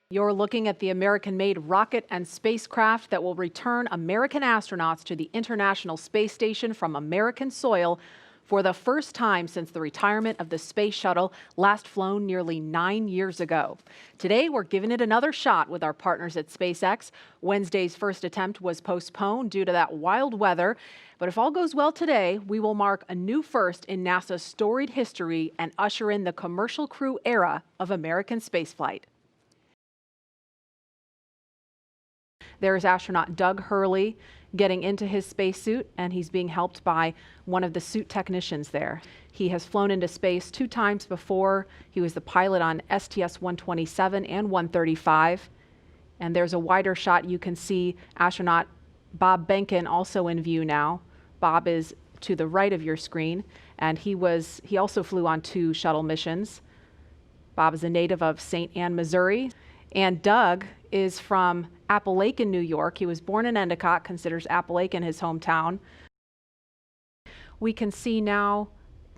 You're looking at the American-made rocket and spacecraft that will return American astronauts to the International Space Station from American soil for the first time since the retirement of the space shuttle, last flown nearly 9 years ago. Today, we're giving it another shot with our partners at SpaceX. Wednesday's first attempt was postponed due to that wild weather. But if all goes well today, we will mark a new first in NASA's storied history and usher in the commercial crew era of American spaceflight. There's astronaut Doug Hurley getting into his spacesuit, and he's being helped by one of the suit technicians there. He has flown into space 2 times before. He was the pilot on STS-127 and 135. And there's a wider shot. You can see astronaut Bob Behnken also in view now. Bob is to the right of your screen, and he also flew on 2 shuttle missions. Bob is a native of St. Anne, Missouri. And Doug is from Appalachian, New York. He was born in Endicott, considers Appalachian his hometown. We can see now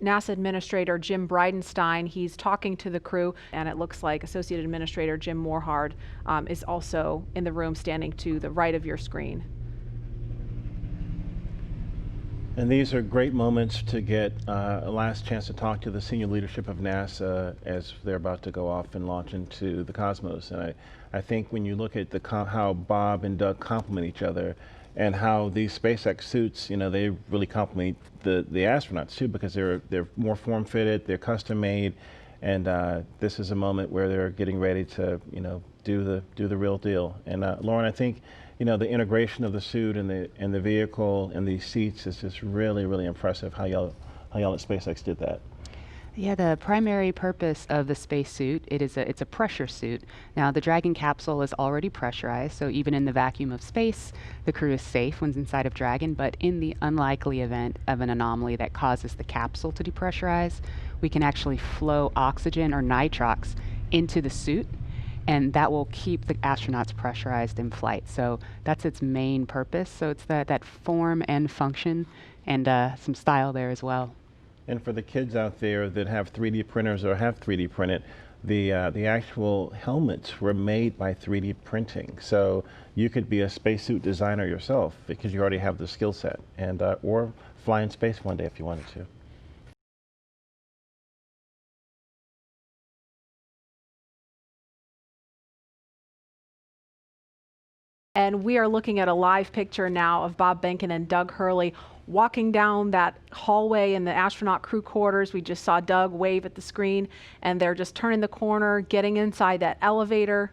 NASA Administrator Jim Bridenstine. He's talking to the crew, and it looks like Associate Administrator Jim Morhard is also in the room, standing to the right of your screen. And these are great moments to get a last chance to talk to the senior leadership of NASA as they're about to go off and launch into the cosmos. And I think when you look at how Bob and Doug complement each other, and how these SpaceX suits, you know, they really complement the astronauts too, because they're more form-fitted, they're custom-made, and this is a moment where they're getting ready to, you know, do the real deal. And Lauren, I think, you know, the integration of the suit and the vehicle and the seats is just really, really impressive how y'all at SpaceX did that. Yeah, the primary purpose of the spacesuit, it's a pressure suit. Now, the Dragon capsule is already pressurized, so even in the vacuum of space, the crew is safe when inside of Dragon. But in the unlikely event of an anomaly that causes the capsule to depressurize, we can actually flow oxygen or nitrox into the suit, and that will keep the astronauts pressurized in flight. So that's its main purpose. So it's that form and function, and some style there as well. And for the kids out there that have 3D printers or have 3D printed, the actual helmets were made by 3D printing. So you could be a spacesuit designer yourself because you already have the skill set, and or fly in space one day if you wanted to. And we are looking at a live picture now of Bob Behnken and Doug Hurley walking down that hallway in the astronaut crew quarters. We just saw Doug wave at the screen, and they're just turning the corner, getting inside that elevator.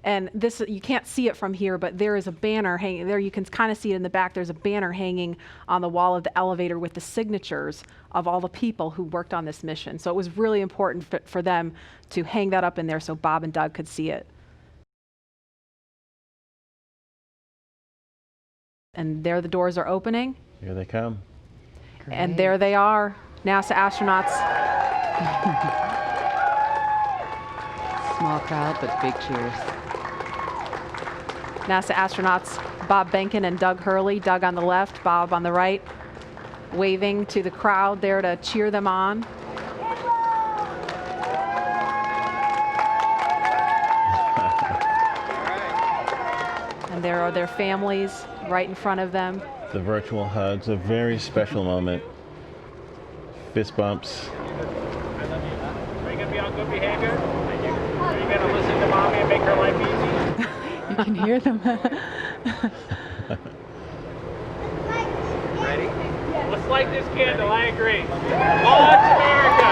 And this, you can't see it from here, but there is a banner hanging there. You can kind of see it in the back. There's a banner hanging on the wall of the elevator with the signatures of all the people who worked on this mission. So it was really important for them to hang that up in there so Bob and Doug could see it. And there the doors are opening. Here they come. Great. And there they are, NASA astronauts. Small crowd, but big cheers. NASA astronauts Bob Behnken and Doug Hurley, Doug on the left, Bob on the right, waving to the crowd there to cheer them on. And there are their families right in front of them. The virtual hugs, a very special moment. Fist bumps. I love you. Are you going to be on good behavior? Are you going to listen to mommy and make her life easy? You can hear them. Ready? Let's light this candle, I agree. Launch America!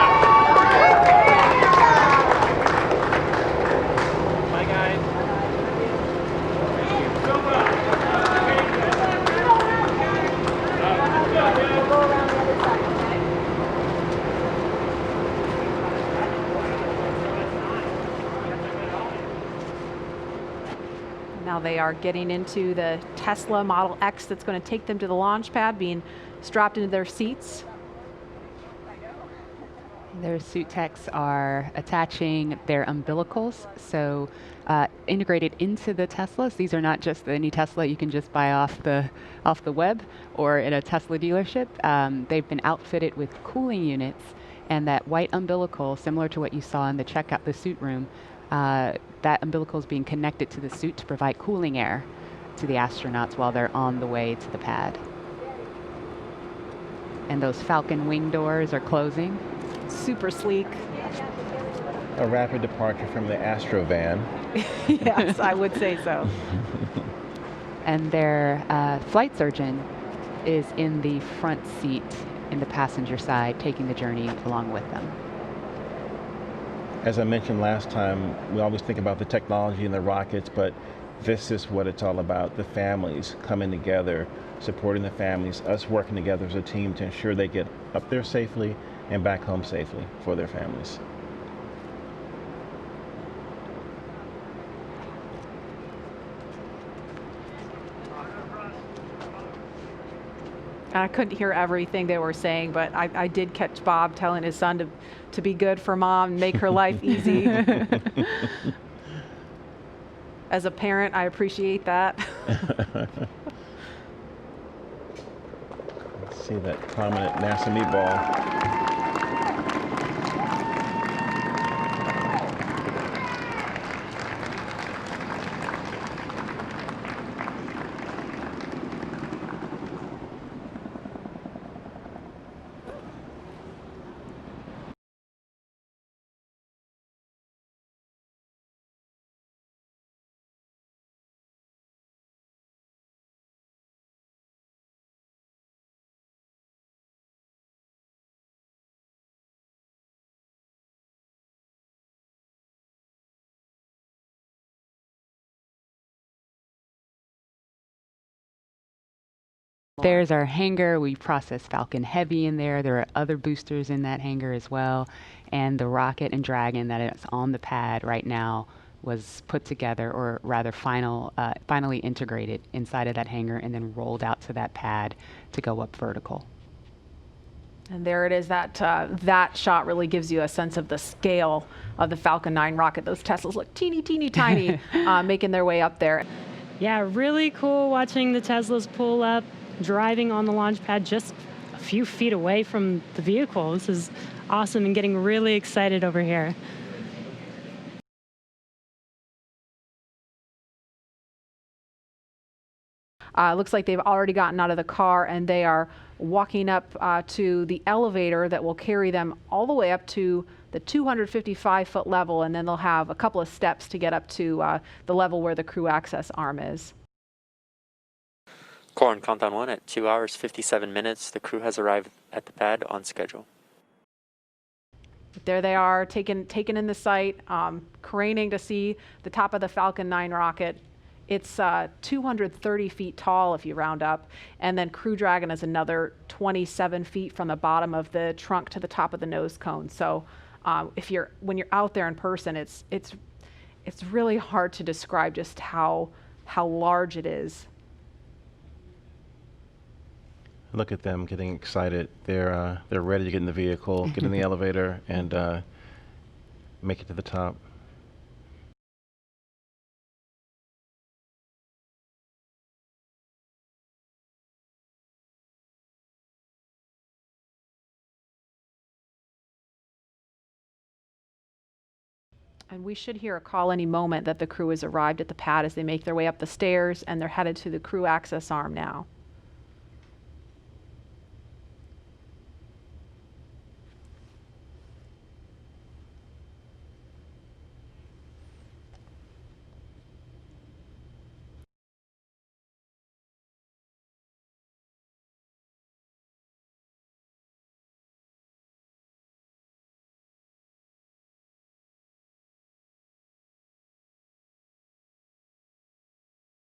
Bye, guys. Now Now they are getting into the Tesla Model X that's going to take them to the launch pad, being strapped into their seats. Their suit techs are attaching their umbilicals, so integrated into the Teslas. These are not just any Tesla you can just buy off the web or at a Tesla dealership. They've been outfitted with cooling units, and that white umbilical, similar to what you saw in the suit room, that umbilical is being connected to the suit to provide cooling air to the astronauts while they're on the way to the pad. And those Falcon wing doors are closing. Super sleek. A rapid departure from the Astro van. Yes, I would say so. And their flight surgeon is in the front seat in the passenger side, taking the journey along with them. As I mentioned last time, we always think about the technology and the rockets, but this is what it's all about. The families coming together, supporting the families, us working together as a team to ensure they get up there safely and back home safely for their families. I couldn't hear everything they were saying, but I did catch Bob telling his son to be good for mom and make her life easy. As a parent, I appreciate that. Let's see that prominent NASA meatball. There's our hangar. We process Falcon Heavy in there. There are other boosters in that hangar as well. And the rocket and Dragon that is on the pad right now was put together, or rather finally integrated inside of that hangar and then rolled out to that pad to go up vertical. And there it is. That shot really gives you a sense of the scale of the Falcon 9 rocket. Those Teslas look teeny, teeny, tiny, making their way up there. Yeah, really cool watching the Teslas pull up, driving on the launch pad just a few feet away from the vehicle. This is awesome and getting really excited over here. Looks like they've already gotten out of the car and they are walking up to the elevator that will carry them all the way up to the 255-foot level, and then they'll have a couple of steps to get up to the level where the crew access arm is. Core on countdown 1 at 2 hours 57 minutes. The crew has arrived at the pad on schedule. There they are, taken in the sight, craning to see the top of the Falcon 9 rocket. It's 230 feet tall if you round up, and then Crew Dragon is another 27 feet from the bottom of the trunk to the top of the nose cone. So when you're out there in person, it's really hard to describe just how large it is. Look at them getting excited. They're ready to get in the vehicle, get in the elevator, and make it to the top. And we should hear a call any moment that the crew has arrived at the pad as they make their way up the stairs, and they're headed to the crew access arm now.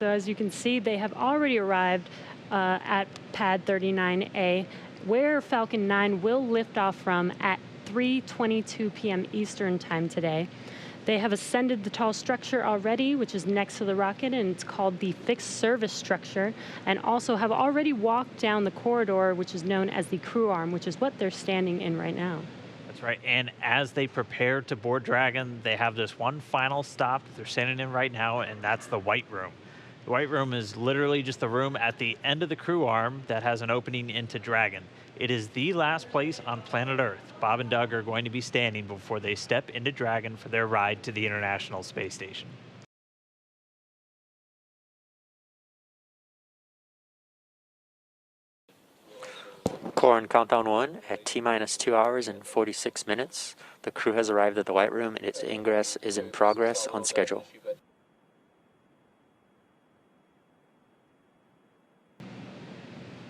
So as you can see, they have already arrived at pad 39A, where Falcon 9 will lift off from at 3:22 p.m. Eastern time today. They have ascended the tall structure already, which is next to the rocket, and it's called the fixed service structure, and also have already walked down the corridor, which is known as the crew arm, which is what they're standing in right now. That's right. And as they prepare to board Dragon, they have this one final stop that they're standing in right now, and that's the White Room. The White Room is literally just the room at the end of the crew arm that has an opening into Dragon. It is the last place on planet Earth Bob and Doug are going to be standing before they step into Dragon for their ride to the International Space Station. Core on countdown 1 at T-minus 2 hours and 46 minutes. The crew has arrived at the White Room and its ingress is in progress on schedule.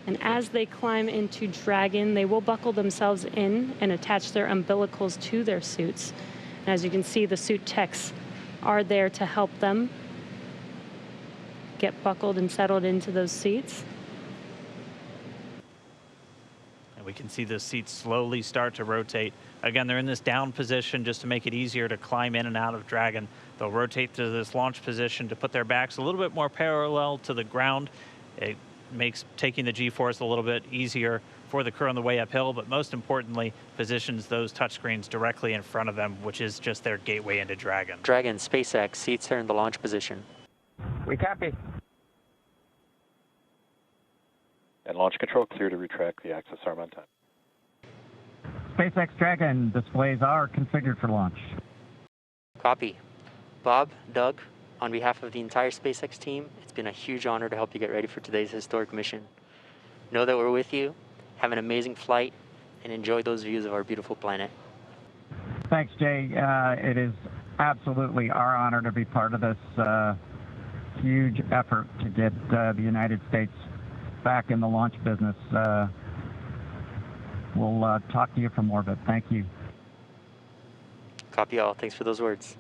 And as they climb into Dragon, they will buckle themselves in and attach their umbilicals to their suits. And as you can see, the suit techs are there to help them get buckled and settled into those seats. And we can see the seats slowly start to rotate. Again, they're in this down position just to make it easier to climb in and out of Dragon. They'll rotate to this launch position to put their backs a little bit more parallel to the ground. It makes taking the G-force a little bit easier for the crew on the way uphill, but most importantly, positions those touchscreens directly in front of them, which is just their gateway into Dragon. Dragon SpaceX seats are in the launch position. We copy. And launch control clear to retract the access arm on time. SpaceX Dragon displays are configured for launch. Copy. Bob, Doug, on behalf of the entire SpaceX team, it's been a huge honor to help you get ready for today's historic mission. Know that we're with you, have an amazing flight, and enjoy those views of our beautiful planet. Thanks, Jay. It is absolutely our honor to be part of this huge effort to get the United States back in the launch business. We'll talk to you for more, but thank you. Copy all. Thanks for those words.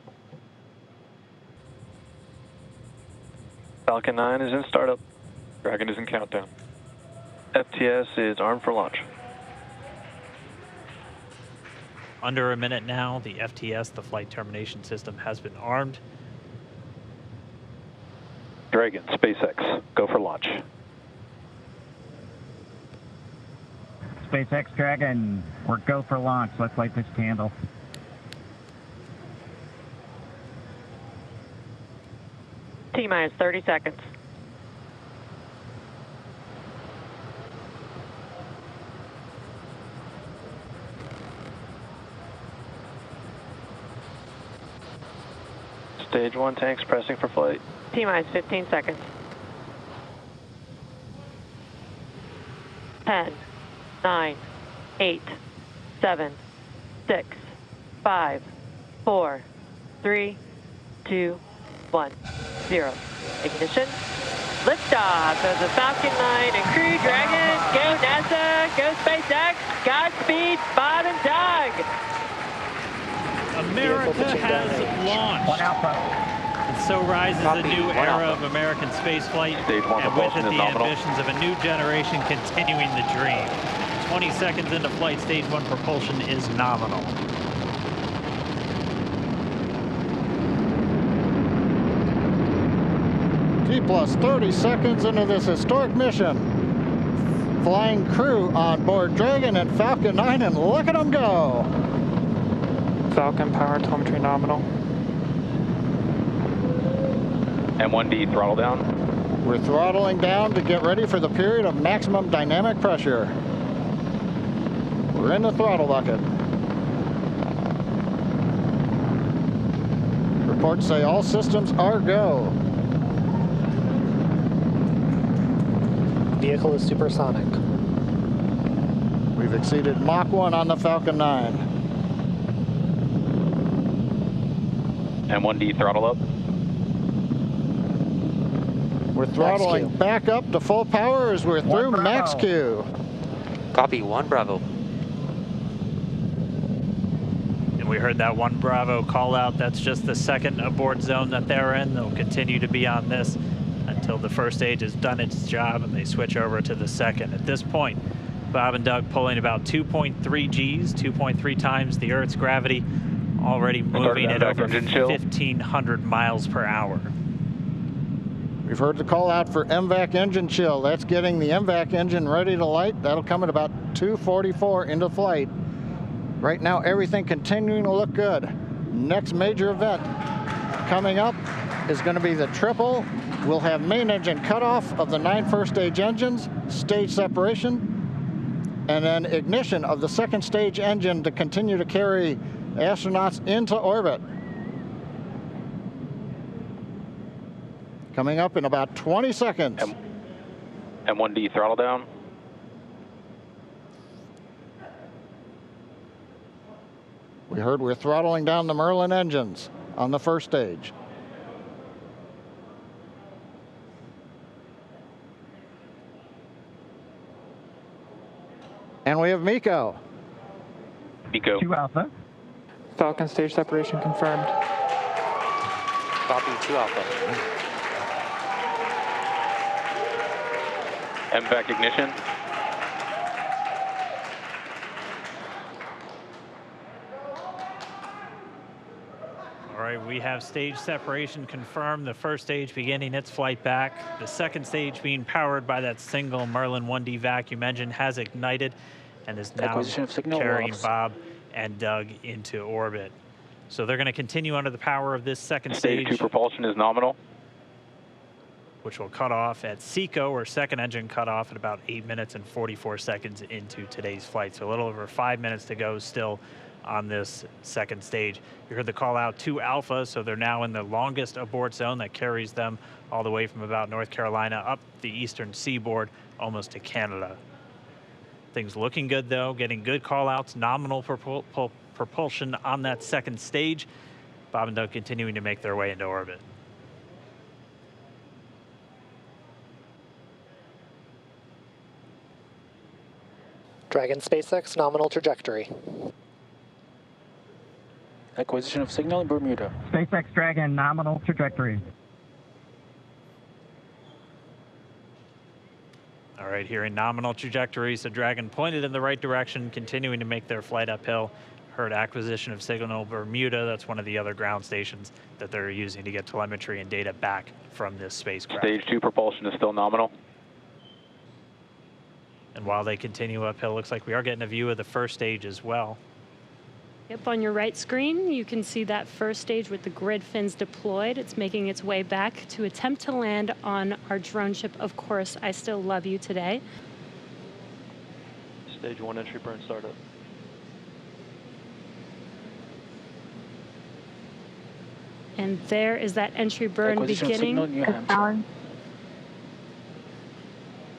Falcon 9 is in startup. Dragon is in countdown. FTS is armed for launch. Under a minute now, the FTS, the flight termination system, has been armed. Dragon, SpaceX, go for launch. SpaceX Dragon, we're go for launch. Let's light this candle. T-minus 30 seconds. Stage 1 tanks pressing for flight. T-minus 15 seconds. 10, 9, 8, 7, 6, 5, 4, 3, 2, 1, 0. Ignition. Liftoff of the Falcon 9 and Crew Dragon. Go NASA, go SpaceX. Godspeed, Bob and Doug. America has launched. One Alpha. And so rises a new era of American spaceflight, Stage 1 and with it propulsion the is nominal. ambitions of a new generation continuing the dream. 20 seconds into flight, stage 1 propulsion is nominal. T plus 30 seconds into this historic mission. Flying crew on board Dragon and Falcon 9, and look at them go. Falcon power telemetry nominal. M1D throttle down. We're throttling down to get ready for the period of maximum dynamic pressure. We're in the throttle bucket. Reports say all systems are go. Vehicle is supersonic. We've exceeded Mach 1 on the Falcon 9. M1D throttle up. We're throttling Q. back up to full power as we're through Bravo. max Q. Copy. 1 Bravo. And we heard that 1 Bravo call out. That's just the second abort zone that they're in. They'll continue to be on this until the first stage has done its job and they switch over to the second. At this point, Bob and Doug pulling about 2.3 Gs, 2.3 times the Earth's gravity, already moving at over engine chill. 1,500 miles per hour. We've heard the call out for MVAC engine chill. That's getting the MVAC engine ready to light. That'll come at about 2:44 into flight. Right now, everything continuing to look good. Next major event coming up is going to be the triple. We'll have main engine cutoff of the 9 first stage engines, stage separation, and then ignition of the second stage engine to continue to carry astronauts into orbit. Coming up in about 20 seconds. M1D throttle down. We heard we're throttling down the Merlin engines on the first stage. And we have MECO. MECO. 2 Alpha. Falcon stage separation confirmed. Copy, 2 Alpha. MVAC ignition. All right, we have stage separation confirmed. The first stage beginning its flight back. The second stage being powered by that single Merlin 1D vacuum engine has ignited and is now carrying Bob and Doug into orbit. So they're going to continue under the power of this second stage. Stage 2 propulsion is nominal. Which will cut off at SECO, or second engine cutoff, at about 8 minutes and 44 seconds into today's flight. So a little over 5 minutes to go still on this second stage. You heard the call out 2 Alpha, so they're now in the longest abort zone that carries them all the way from about North Carolina up the eastern seaboard, almost to Canada. Things looking good though, getting good call outs, nominal propulsion on that second stage. Bob and Doug continuing to make their way into orbit. Dragon SpaceX nominal trajectory. Acquisition of signal in Bermuda. SpaceX Dragon nominal trajectory. All right, here in nominal trajectory, so Dragon pointed in the right direction, continuing to make their flight uphill. Heard acquisition of signal Bermuda. That's one of the other ground stations that they're using to get telemetry and data back from this spacecraft. Stage 2 propulsion is still nominal. And while they continue uphill, looks like we are getting a view of the first stage as well. Yep, on your right screen, you can see that first stage with the grid fins deployed. It's making its way back to attempt to land on our drone ship, Of Course I Still Love You, today. Stage 1 entry burn startup. And there is that entry burn beginning.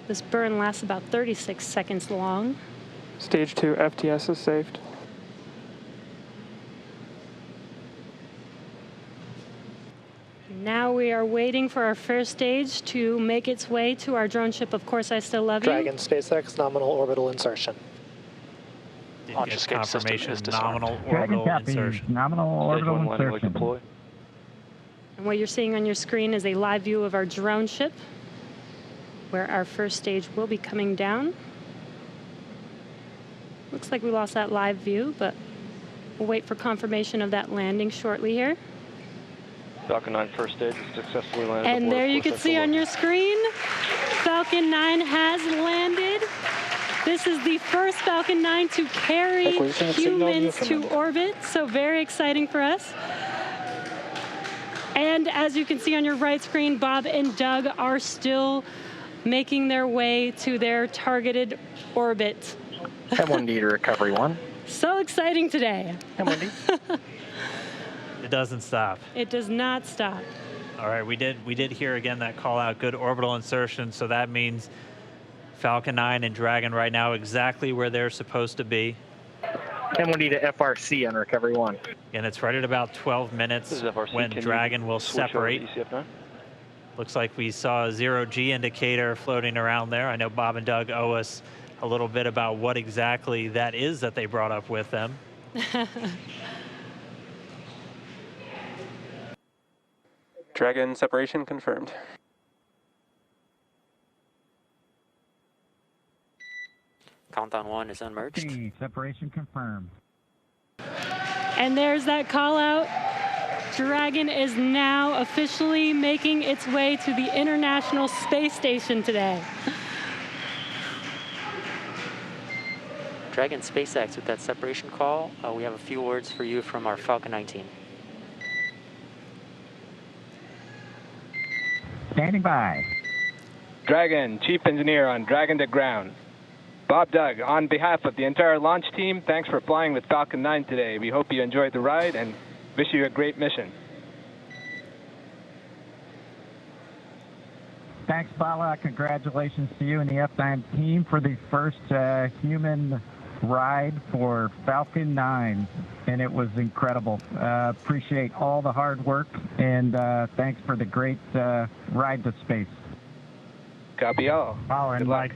This burn lasts about 36 seconds long. Stage 2 FTS is saved. Now we are waiting for our first stage to make its way to our drone ship, Of Course I Still Love You. Dragon SpaceX nominal orbital insertion. Launch escape confirmation is nominal Dragon orbital copy, insertion. nominal orbital insertion. Deploy. And what you're seeing on your screen is a live view of our drone ship, where our first stage will be coming down. Looks like we lost that live view, but we'll wait for confirmation of that landing shortly here. Falcon 9 first stage is successfully landed. And there you can see on your screen, Falcon 9 has landed. This is the first Falcon 9 to carry humans to orbit, so very exciting for us. And as you can see on your right screen, Bob and Doug are still making their way to their targeted orbit. M1D to recovery 1. So exciting today. M1D. It doesn't stop. It does not stop. All right, we did hear again that call out, good orbital insertion, so that means Falcon 9 and Dragon right now exactly where they're supposed to be. M1D to FRC on recovery 1. And it's right at about 12 minutes when Dragon will separate. Looks like we saw a 0G indicator floating around there. I know Bob and Doug owe us a little bit about what exactly that is that they brought up with them. Dragon separation confirmed. Countdown 1 is unmerged. Separation confirmed. And there's that call out. Dragon is now officially making its way to the International Space Station today. Dragon SpaceX, with that separation call, we have a few words for you from our Falcon 19. Standing by. Dragon, Chief Engineer on Dragon to Ground. Bob Doug, on behalf of the entire launch team, thanks for flying with Falcon 9 today. We hope you enjoyed the ride and wish you a great mission. Thanks, Bala. Congratulations to you and the F9 team for the first human ride for Falcon 9, and it was incredible. Appreciate all the hard work, and thanks for the great ride to space. Copy all. Oh, and Mike,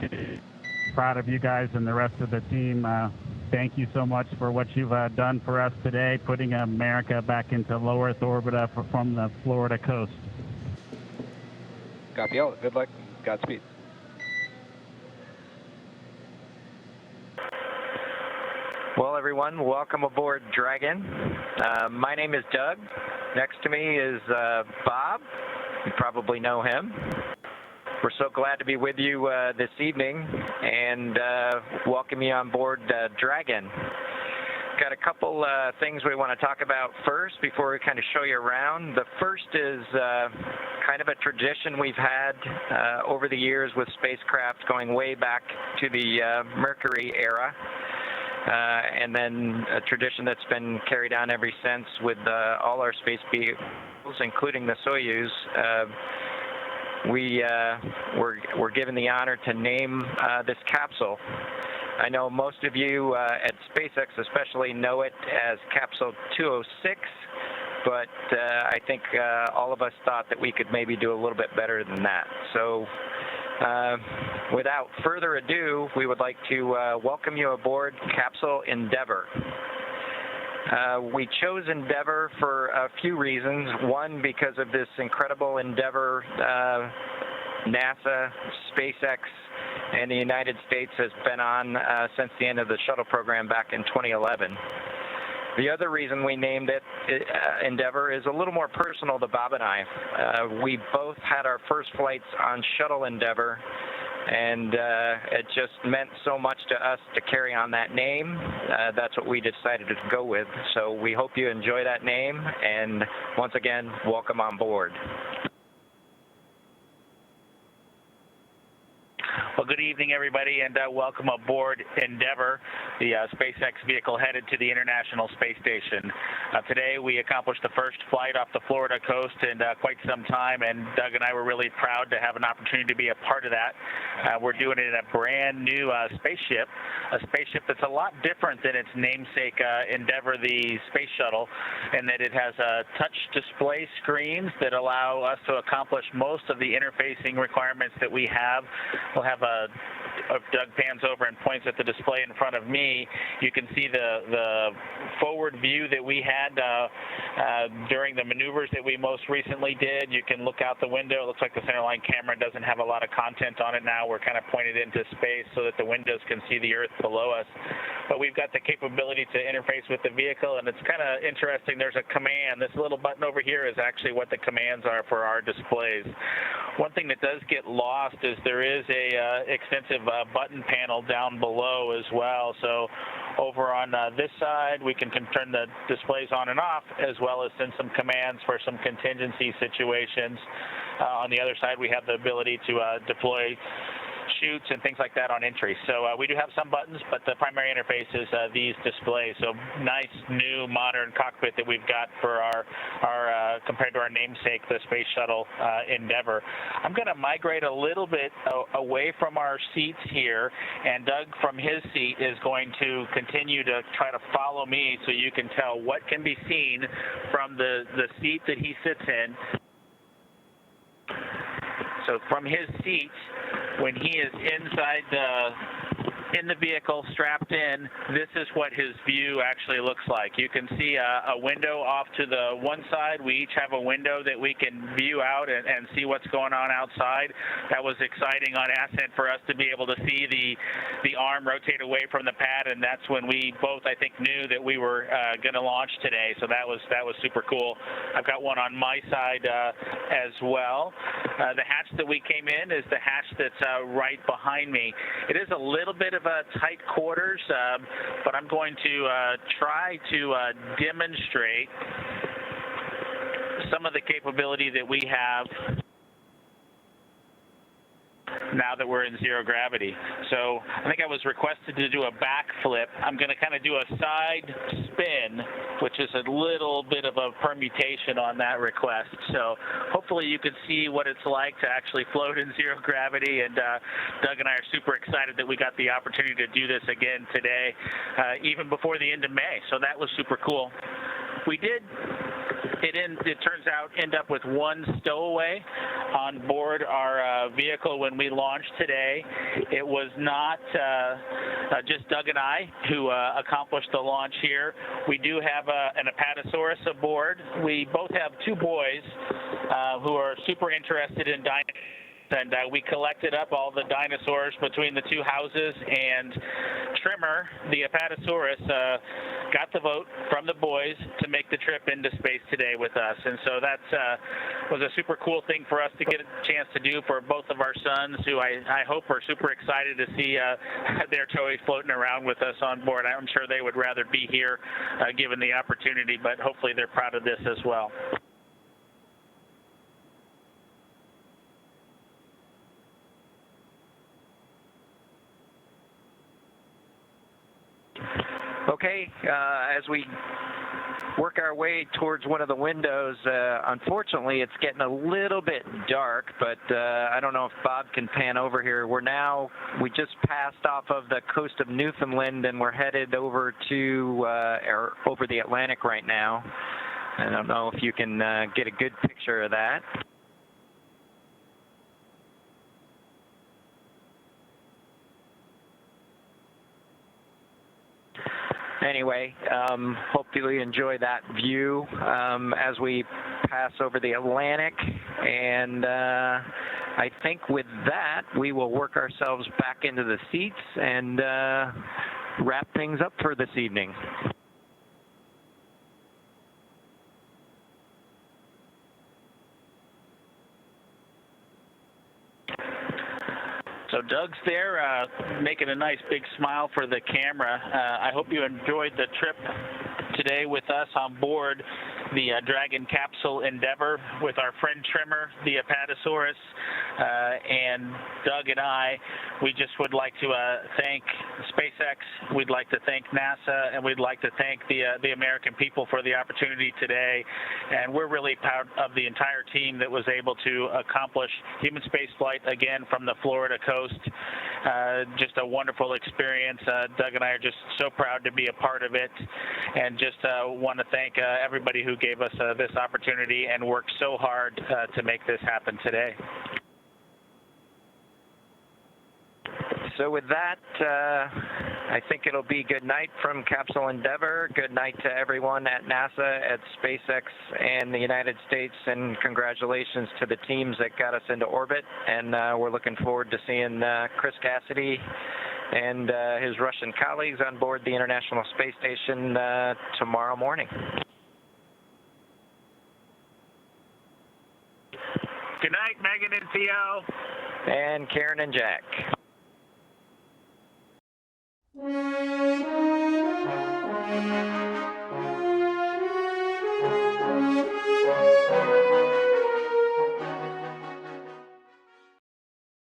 proud of you guys and the rest of the team. Thank you so much for what you've done for us today, putting America back into low Earth orbit from the Florida coast. Copy all. Good luck. Godspeed. Well, everyone, welcome aboard Dragon. My name is Doug. Next to me is Bob. You probably know him. We're so glad to be with you this evening and welcome you on board Dragon. Got a couple things we want to talk about first before we kind of show you around. The first is kind of a tradition we've had over the years with spacecraft going way back to the Mercury era. And then a tradition that's been carried on ever since with all our space vehicles, including the Soyuz. We're given the honor to name this capsule. I know most of you at SpaceX especially know it as Capsule 206, but I think all of us thought that we could maybe do a little bit better than that. So without further ado, we would like to welcome you aboard Capsule Endeavour. We chose Endeavour for a few reasons. One, because of this incredible Endeavour NASA, SpaceX, and the United States has been on since the end of the shuttle program back in 2011. The other reason we named it Endeavour is a little more personal to Bob and I. We both had our first flights on Shuttle Endeavour, and it just meant so much to us to carry on that name. That's what we decided to go with. So we hope you enjoy that name, and once again, welcome on board. Well, good evening, everybody, and welcome aboard Endeavour, the SpaceX vehicle headed to the International Space Station. Today, we accomplished the first flight off the Florida coast in quite some time, and Doug and I were really proud to have an opportunity to be a part of that. We're doing it in a brand new spaceship, a spaceship that's a lot different than its namesake Endeavour, the space shuttle, in that it has touch display screens that allow us to accomplish most of the interfacing requirements that we have. We'll have if Doug pans over and points at the display in front of me, you can see the forward view that we had during the maneuvers that we most recently did. You can look out the window. It looks like the centerline camera doesn't have a lot of content on it now. We're kind of pointed into space so that the windows can see the Earth below us. But we've got the capability to interface with the vehicle, and it's kind of interesting. There's a command. This little button over here is actually what the commands are for our displays. One thing that does get lost is there is a extensive button panel down below as well. So over on this side, we can turn the displays on and off, as well as send some commands for some contingency situations. On the other side, we have the ability to deploy chutes and things like that on entry. So we do have some buttons, but the primary interface is these displays. So nice, new, modern cockpit that we've got for our compared to our namesake, the Space Shuttle Endeavour. I'm going to migrate a little bit away from our seats here, and Doug from his seat is going to continue to try to follow me so you can tell what can be seen from the seat that he sits in. So from his seat, when he is inside in the vehicle, strapped in, this is what his view actually looks like. You can see a window off to the one side. We each have a window that we can view out and see what's going on outside. That was exciting on ascent for us to be able to see the arm rotate away from the pad, and that's when we both, I think, knew that we were going to launch today. So that was super cool. I've got one on my side as well. The hatch that we came in is the hatch that's right behind me. It is a little bit of a tight quarters, but I'm going to try to demonstrate some of the capability that we have now that we're in zero gravity. So I think I was requested to do a backflip. I'm going to kind of do a side spin, which is a little bit of a permutation on that request. So hopefully you can see what it's like to actually float in zero gravity. And Doug and I are super excited that we got the opportunity to do this again today, even before the end of May. So that was super cool. We did, it turns out, end up with one stowaway on board our vehicle when we launched today. It was not just Doug and I who accomplished the launch here. We do have an Apatosaurus aboard. We both have two boys who are super interested in dinosaurs. And we collected up all the dinosaurs between the two houses, and Trimmer, the Apatosaurus, got the vote from the boys to make the trip into space today with us. And so that was a super cool thing for us to get a chance to do for both of our sons, who I hope are super excited to see their toys floating around with us on board. I'm sure they would rather be here given the opportunity, but hopefully they're proud of this as well. Okay, as we work our way towards one of the windows, unfortunately it's getting a little bit dark, but I don't know if Bob can pan over here. We just passed off of the coast of Newfoundland, and we're headed over to over the Atlantic right now. I don't know if you can get a good picture of that. Anyway, hopefully you enjoy that view as we pass over the Atlantic. And I think with that, we will work ourselves back into the seats and wrap things up for this evening. So Doug's there making a nice big smile for the camera. I hope you enjoyed the trip today with us on board the Dragon capsule Endeavour with our friend Trimmer, the Apatosaurus, and Doug and I. We just would like to thank SpaceX, we'd like to thank NASA, and we'd like to thank the American people for the opportunity today. And we're really proud of the entire team that was able to accomplish human spaceflight again from the Florida coast. Just a wonderful experience. Doug and I are just so proud to be a part of it, and just want to thank everybody who gave us this opportunity and worked so hard to make this happen today. So with that, I think it'll be good night from Capsule Endeavour. Good night to everyone at NASA, at SpaceX, and the United States, and congratulations to the teams that got us into orbit. And we're looking forward to seeing Chris Cassidy and his Russian colleagues on board the International Space Station tomorrow morning. Good night, Megan and Theo. And Karen and Jack.